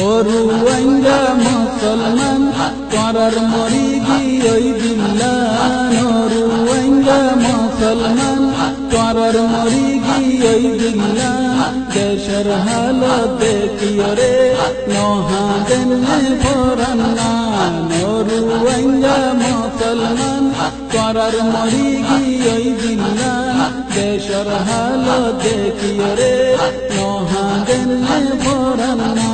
ও রুয়াইয়া মুসলমান করার মরি গিয়ে দিল্লান ও রুয়াইয়া মুসলমান করার মরি গিয়ে দিল্লান দেশের হালত দেখিও রে নহাদেনে ফরান্নান ও রুয়াইয়া মুসলমান করার মরি গিয়ে দিল্লান দেশের হালত দেখিও রে নহাদেনে ফরান্নান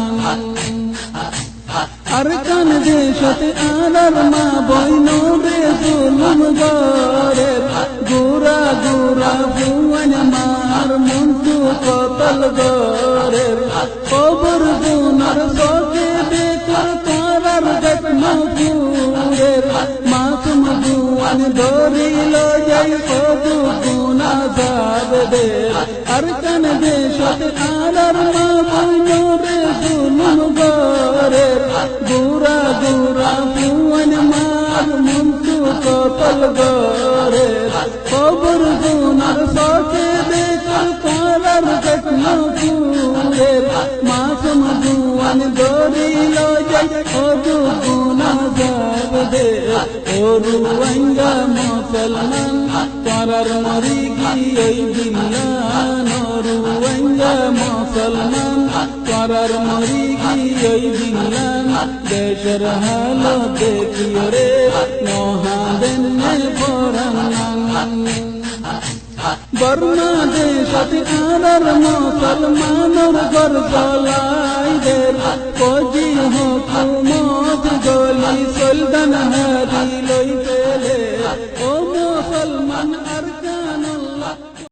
আরকান দেশতে আনার মা বইন রে জুলুম গরের গোরা গোরা ফুয়ান মার মুন্টু কতল গরের কবর গুনার সকে বেকার তারার যত্ন পুরের মাসুম বুয়ান ধরিল যাই কদু গুনা যাবে আরকান দেশতে আনার মা বইন রে জুলুম গরের গোরা গোরা ফুয়ান মার মুন্টু কতল গরের কবর গুনার সকে বেকার তারার যত্ন পুরের মাসুম বুয়ান ধরিল যাই কদু গুনা যাবে ও রুয়াইয়া মুসলমান করার মরি গিয়ে দিল্লান ও রুয়াইয়া মুসলমান করার মরি গিয়ে দিল্লান দেশের হালত দেখিও রে নহাদেনে ফরান্নান বর্মা দেশতে আনার মুসলমানর ঘর চলাই দের ফৌজি হুকুমত গলি সুলতান হারি লই পেলে ও মুসলমান আরকান